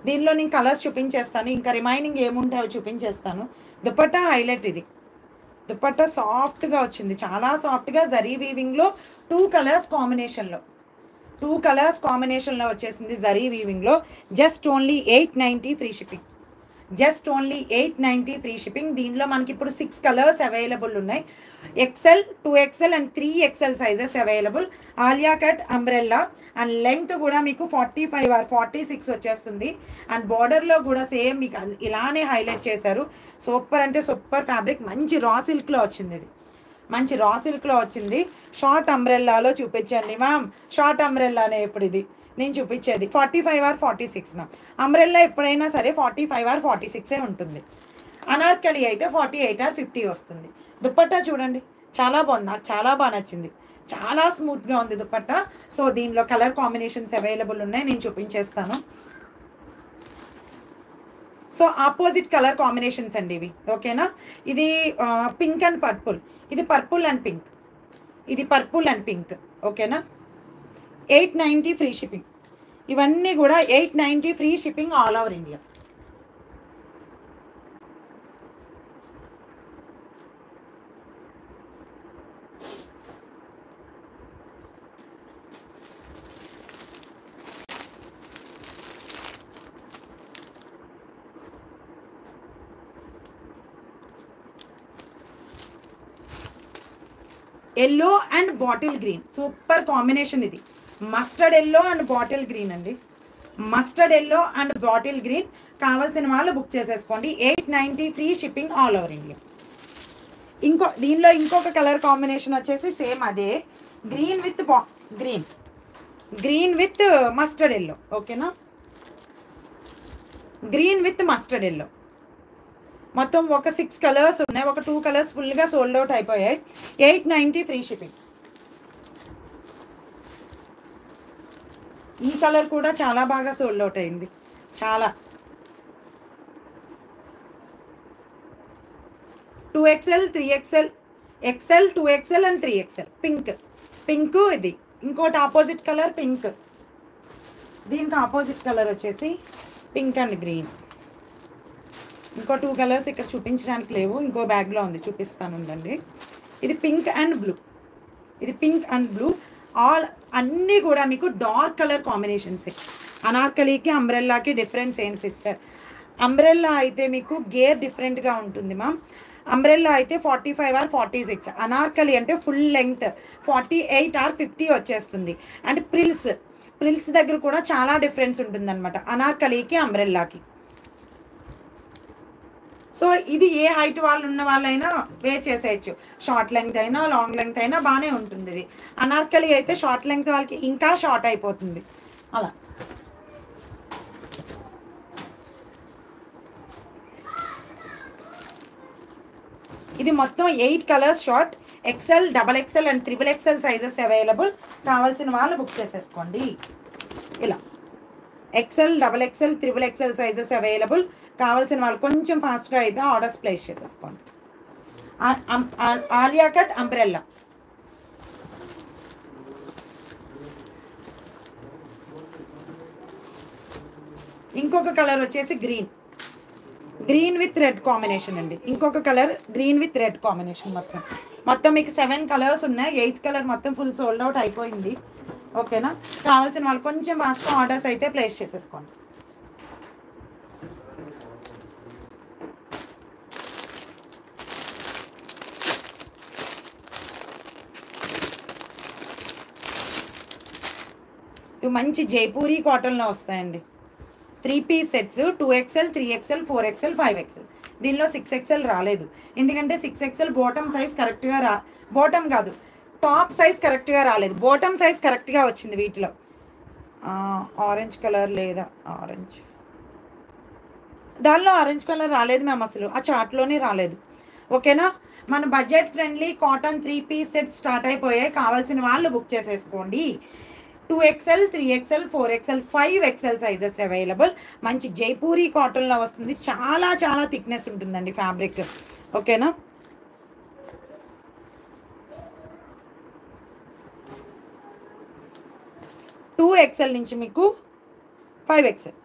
దీనిలో నేను కలర్స్ చూపించేస్తాను, ఇంకా రిమైనింగ్ ఏముంటాయో చూపించేస్తాను. దుపట్టా హైలైట్ ఇది. దుపట్టా సాఫ్ట్గా వచ్చింది, చాలా సాఫ్ట్గా జరీ వీవింగ్లో 2 కలర్స్ కాంబినేషన్లో వచ్చేసింది జరీ వీవింగ్లో. Just only 890 free shipping. Just only 890 free shipping. దీనిలో మనకి ఇప్పుడు 6 కలర్స్ అవైలబుల్ ఉన్నాయి. XL, 2XL and 3XL sizes available. Alia cut umbrella and length కూడా మీకు 45 ఆర్ 46 వచ్చేస్తుంది. అండ్ బార్డర్లో కూడా సేమ్ మీకు ఇలానే హైలైట్ చేశారు. సూపర్ అంటే సూపర్ ఫ్యాబ్రిక్, మంచి రా సిల్క్లో వచ్చింది. ఇది మంచి రా సిల్క్లో వచ్చింది. షార్ట్ అంబ్రెల్లాలో చూపించండి మ్యామ్. షార్ట్ అంబ్రెల్లానే ఇప్పుడు ఇది నేను చూపించేది 45 ఆర్ 46 మ్యామ్. అంబ్రెల్లా ఎప్పుడైనా సరే 45 ఆర్ 46 ఉంటుంది. అనార్కలి అయితే 48 ఆర్ 50 వస్తుంది. దుపట్టా చూడండి, చాలా బాగుంది, నాకు చాలా బాగా నచ్చింది. చాలా స్మూత్గా ఉంది దుపట్టా. సో దీనిలో కలర్ కాంబినేషన్స్ అవైలబుల్ ఉన్నాయి, నేను చూపించేస్తాను. సో ఆపోజిట్ కలర్ కాంబినేషన్స్ అండి ఇవి, ఓకేనా. ఇది పింక్ అండ్ పర్పుల్, ఇది పర్పుల్ అండ్ పింక్, ఇది పర్పుల్ అండ్ పింక్, ఓకేనా. 890 ఫ్రీ షిప్పింగ్. ఇవన్నీ కూడా 890 free shipping all over India. Yellow and bottle green super combination. ఇది mustard yellow and bottle green అండి. Mustard yellow and bottle green కావాల్సిన వాళ్ళు book చేసేసుకోండి. 890 free shipping all over India. దీనిలో ఇంకొక కలర్ కాంబినేషన్ వచ్చేసి సేమ్ అదే, green with green with mustard yellow, ఓకేనా. గ్రీన్ విత్ మస్టర్డ్ ఎల్లో మొత్తం ఒక 6 కలర్స్ ఉన్నాయి. ఒక 2 కలర్స్ ఫుల్గా సోల్డ్ అవుట్ అయిపోయాయి. 890 ఫ్రీ షిప్పింగ్. ఈ కలర్ కూడా చాలా బాగా సోల్డ్ అవుట్ అయింది, చాలా. 2XL, 3XL, XL, 2XL and 3XL. Pink ఇది. ఇంకోటి ఆపోజిట్ కలర్ పింక్. దీనికి ఆపోజిట్ కలర్ వచ్చేసి పింక్ అండ్ గ్రీన్. ఇంకో 2 కలర్స్ ఇక్కడ చూపించడానికి లేవు, ఇంకో బ్యాగ్లో ఉంది, చూపిస్తాను ఉండండి. ఇది పింక్ అండ్ బ్లూ, ఇది పింక్ అండ్ బ్లూ. అన్నీ కూడా మీకు డార్క్ కలర్ కాంబినేషన్సే. అనార్కలికి అంబ్రెల్లాకి డిఫరెన్స్ ఏంటి సిస్టర్? అంబ్రెల్లా అయితే మీకు గేర్ డిఫరెంట్గా ఉంటుంది మ్యామ్. అంబ్రెల్లా అయితే 45 ఆర్ 46, అనార్కలి అంటే ఫుల్ లెంగ్త్ 48 ఆర్ 50 వచ్చేస్తుంది. అండ్ ప్రిల్స్ దగ్గర కూడా చాలా డిఫరెన్స్ ఉంటుంది అనమాట అనార్కలికి అంబ్రెల్లాకి. సో ఇది ఏ హైట్ వాళ్ళు ఉన్న వాళ్ళైనా వేర్ చేసేయచ్చు. షార్ట్ లెంగ్త్ అయినా లాంగ్ లెంగ్త్ అయినా బాగానే ఉంటుంది. ఇది అనార్కలి అయితే షార్ట్ లెంగ్త్ వాళ్ళకి ఇంకా షార్ట్ అయిపోతుంది అలా. ఇది మొత్తం 8 colours short. XL, XXL and XXL sizes available. కావాల్సిన వాళ్ళు బుక్ చేసేసుకోండి. ఇలా XL, XXL, XXL sizes available. కావాల్సిన వాళ్ళు కొంచెం ఫాస్ట్గా అయితే ఆర్డర్స్ ప్లేస్ చేసేసుకోండి. Alia cut umbrella. ఇంకొక కలర్ వచ్చేసి గ్రీన్ విత్ రెడ్ కాంబినేషన్ అండి. ఇంకొక colour green with red combination. మొత్తం మీకు 7 కలర్స్ ఉన్నాయి. 8th కలర్ మొత్తం ఫుల్ సోల్డ్ అవుట్ అయిపోయింది, ఓకేనా. కావాల్సిన వాళ్ళు కొంచెం ఫాస్ట్గా ఆర్డర్స్ అయితే ప్లేస్ చేసేసుకోండి. ఇవి మంచి జైపూరి కాటన్లో వస్తాయండి. 3 piece sets 2XL, 3XL, 4XL, 5XL. దీనిలో 6XL రాలేదు, ఎందుకంటే 6XL బాటమ్ సైజ్ కరెక్ట్గా బాటమ్ కాదు, టాప్ సైజ్ కరెక్ట్గా రాలేదు. బాటమ్ సైజ్ కరెక్ట్గా వచ్చింది వీటిలో. ఆరెంజ్ కలర్ లేదా దానిలో ఆరెంజ్ కలర్ రాలేదు మ్యామ్, అసలు ఆ చార్ట్లోనే రాలేదు, ఓకేనా. మన budget friendly cotton 3 piece set start అయిపోయాయి. కావాల్సిన వాళ్ళు బుక్ చేసేసుకోండి. 2XL, 3XL, 4XL, 5XL sizes available. మంచి జైపూరి కాటన్లో వస్తుంది. చాలా చాలా థిక్నెస్ ఉంటుందండి ఫ్యాబ్రిక్, ఓకేనా. టూ XL నుంచి మీకు 5XL.